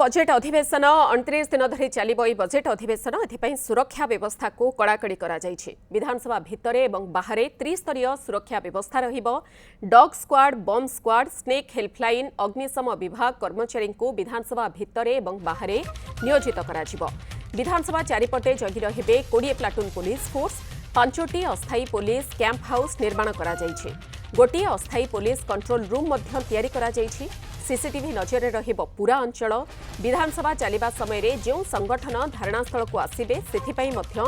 Budget अधिवेशन 29 दिन धरी चलिबो। ई बजेट अधिवेशन एथिपई सुरक्षा व्यवस्था को कड़ाकड़ी करा जायछि। विधानसभा भितरे एवं बाहरे त्रिस्तरीय सुरक्षा व्यवस्था रहिबो। Dog squad, bomb squad, snake helpline, अग्निशम विभाग कर्मचारी को विधानसभा भितरे एवं बाहरे नियोजित करा जिवो। विधानसभा चारिपटे जगि रहिबे 20 प्लाटून पुलिस फोर्स। 5टी अस्थायी पुलिस कैंप हाउस निर्माण करा जायछि। गोटिए अस्थायी पुलिस कंट्रोल रूम मध्य तैयारी करा जायछि। सीसीटीवी नजर रहिबो पूरा अंचल। विधानसभा चलिबा समय रे जो संगठन धारणास्थल को आसिबे सेथिपई मध्य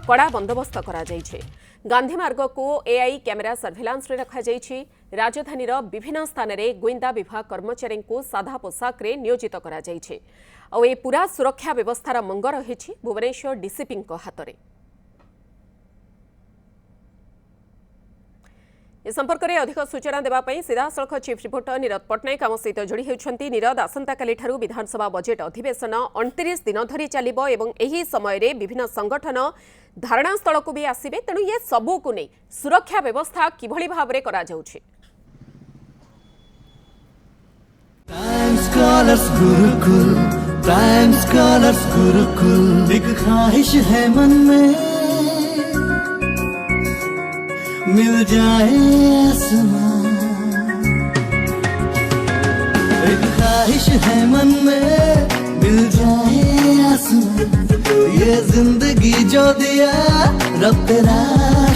कड़ा बंदोबस्त करा जायछि। गांधी मार्ग को एआई कैमेरा सर्वेलांस रे रखा जायछि। राजधानीर विभिन्न स्थान रे गोइंदा विभाग कर्मचारी को साधा पोशाक रे नियोजित करा जायछि। और ए पूरा सुरक्षा व्यवस्थार मंग रहिछि भुवनेश्वर डीसीपी हाथ में। ए संपर्क में अधिक सूचना देवाई सीधासख चीफ रिपोर्टर नीरद पट्टनायक आम सहित जोड़ी होती। नीरद, आसंताकाली विधानसभा बजेट अधिवेशन 29 दिन धरी चलिबो एवं एही समय रे विभिन्न संगठन धारणास्थल को भी आसिबे, तेणु ये सबू को नहीं सुरक्षा व्यवस्था किभली भाव रे करा जाउछि? एक ख्वाहिश है मन में मिल जाए आसमां, एक ख्वाहिश है मन में मिल जाए आसमां। ये जिंदगी जो दिया रब तेरा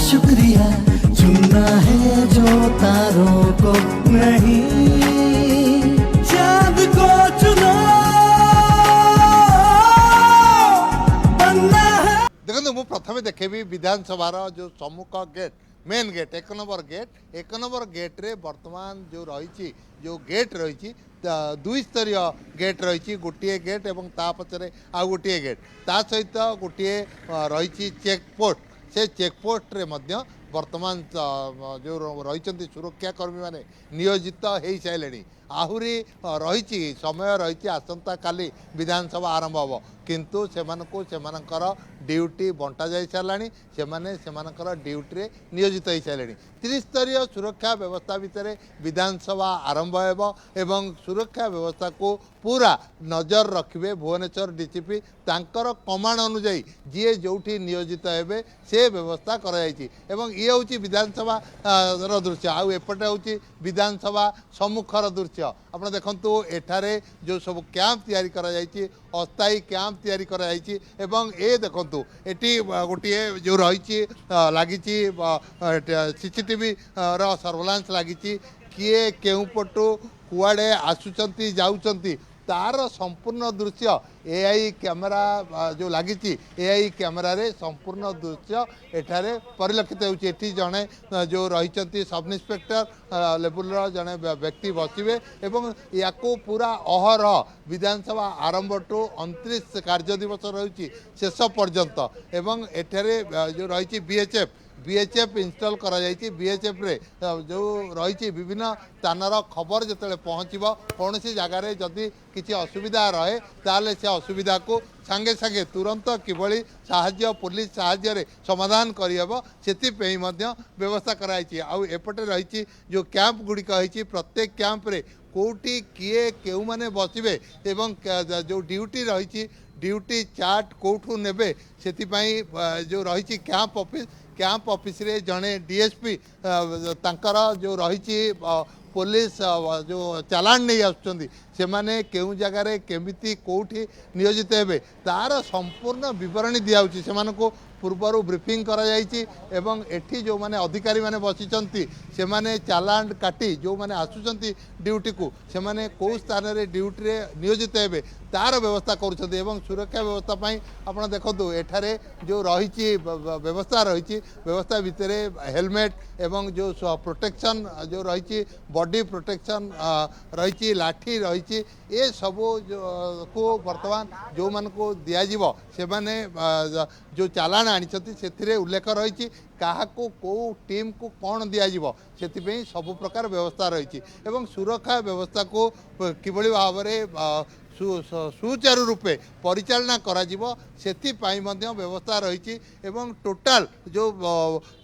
शुक्रिया, चुनना है जो तारों को नहीं चांद को चुनो, बनना है। देखो मु प्रथम देखेबी विधानसभा जो सम्मुख gate main gate 1 number gate रे वर्तमान जो रही जो गेट रही 2 स्तरीय गेट रही। गोटे गेट एवं ता पचरे आ गोटे गेट ता सहित गोटे रही चेकपोस्ट। से चेकपोस्ट रे मध्य वर्तमान जो रही सुरक्षाकर्मी मैंने नियोजित हो सारे। आहुरी रही समय रही आसंता काली विधानसभा आरंभ हम, किंतु सेमानकर ड्यूटी बंटा जाई साराणी। सेमानकर ड्यूटी रे नियोजित हो सारे। त्रिस्तरीय सुरक्षा व्यवस्था भितर विधानसभा आरंभ एवं सुरक्षा व्यवस्था को पूरा नजर रखिए भुवनेश्वर डीसीपी। तांकर कमांड अनुजाई जी जोठी नियोजित हेबे से व्यवस्था कराई। ये हूँ विधानसभा दृश्य। आउ एपटे हूँ विधानसभा सम्मुखर दृश्य। आप देखु एठारे जो सब कैंप तैयारी करा जायछि, अस्थायी कैंप तैयारी करा जायछि। एवं ए देखंतु एटी गोटे जो रही लगी सीसीटीवी रो सर्वेलांस लगी। किए केउ पटु कुआड़े आसुचंती जाउचंती तार संपूर्ण दृश्य एआई कैमेरा जो लगी एआई कैमेरा रे संपूर्ण दृश्य एठारे परिलक्षित होउछि। एठी जणे जो रही सब इन्स्पेक्टर लेवल जड़े व्यक्ति बसवे एवं याको पूरा अहरह विधानसभा आरंभ टू 29 कार्य दिवस रही शेष पर्यंत। एवं एठारे जो रही बीएचएफ इंस्टॉल करा जायछि। बीएचएफ रे जो रही विभिन्न स्थानर खबर जिते पहुँचब कौन सी जगार जदि किसी असुविधा रहे ताले से असुविधा को सांगे सांगे तुरंत किभली साहाय्य पुलिस साहाय्य समाधान करहब से व्यवस्था कराई। आउ एपटे रही जो कैंप गुड़िक होती प्रत्येक कैंप रे कोटी किए केउ माने बसबे एवं जो ड्यूटी रही ड्यूटी चार्ट कौठू नेबे से जो रही कैंप ऑफिस रे जड़े डीएसपी तांकर जो रही पुलिस जो चालान नहीं आसुचंदी से माने केउ जगार केमिति कोठी नियोजित हेबे तार संपूर्ण विवरणी दिया से पूर्वर ब्रीफिंग करा जायछि। एवं एठी जो माने अधिकारी माने बसिचंती से माने चालान काटी जो माने आसुचंती ड्यूटी को से माने को स्थान रे ड्यूटी रे नियोजित हेबे तार व्यवस्था करुछंती। एवं सुरक्षा व्यवस्था पई आपण देखंतु एठारे जो रही व्यवस्था व्यवस्था भितर हेलमेट एवं जो प्रोटेक्शन जो रही बॉडी प्रोटेक्शन रही लाठी रही ये सबू को वर्तमान जो मान को दिज्व से माने जो चालान आनी से उल्लेख रही क्या को टीम को कौन दिज्व से सब प्रकार व्यवस्था रही। एवं सुरक्षा व्यवस्था को किभली भाव में सुचारू रूपे परिचालना कराजिवो सेथिपाई मध्य व्यवस्था रही एवं टोटाल जो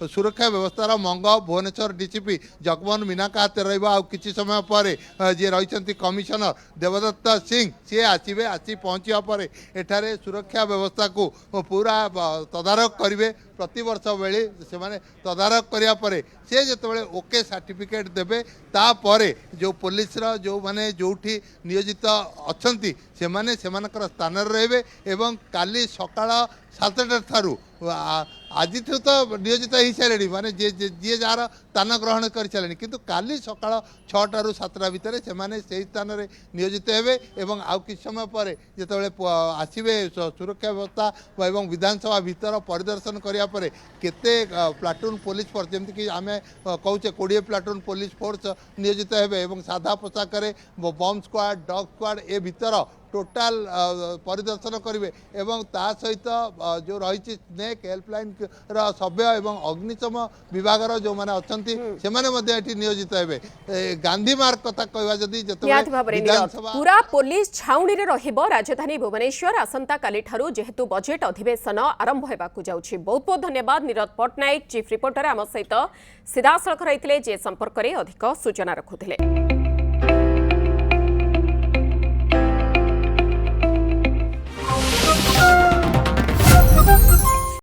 सुरक्षा व्यवस्थार मंग भुवनेश्वर डीसीपी जगमोहन मीना हाथ रहा किसी समय पर जी रही कमिशनर देवदत्त सिंह सी आसवे आसी पहुँचा पर एठारे सुरक्षा व्यवस्था को पूरा तदारख करेंगे प्रति वर्ष बेले से तदारख करिया परे से जिते ओके सर्टिफिकेट देवे तापर जो पुलिस जो माने जोठी नियोजित अच्छी से स्थान रहे एवं काली सकाळ 7टा ठारू आज तो नियोजित हो सारे माने जी जार स्थान ग्रहण कर सारे किंतु काली सकाळ 6टा ରୁ 7ଟା भितर से स्थान में नियोजित हेबे आउ किछ समय पर जिते आसवे सुरक्षा व्यवस्था एवं विधानसभा भीतर परिदर्शन करिया परे केते प्लाटून पुलिस फोर्स जमती कि आम कहूचे 20 प्लाटून पुलिस फोर्स नियोजित हेबे साधा पोशाक बम स्क्वाड डॉग स्क्वाड ए भीतर टोटाल परिदर्शन करेंगे एवं ता सहित जो रही स्नेक हेल्पलाइन सभ्य एवं अग्निशम विभाग जो मैंने अच्छा से नियोजित हे गांधी मार्ग कथा कहवा जदि पूरा पुलिस छाउनी रे रहिबो राजधानी भुवनेश्वर आसंता काली ठारू जेहेतु बजेट अधिवेशन आरंभ हेबाकु जाउछि। बहुत बहुत धन्यवाद नीरज पटनायक चीफ रिपोर्टर आम सहित सीधा सड़क रही जे संपर्क में अधिक सूचना रखुथिले।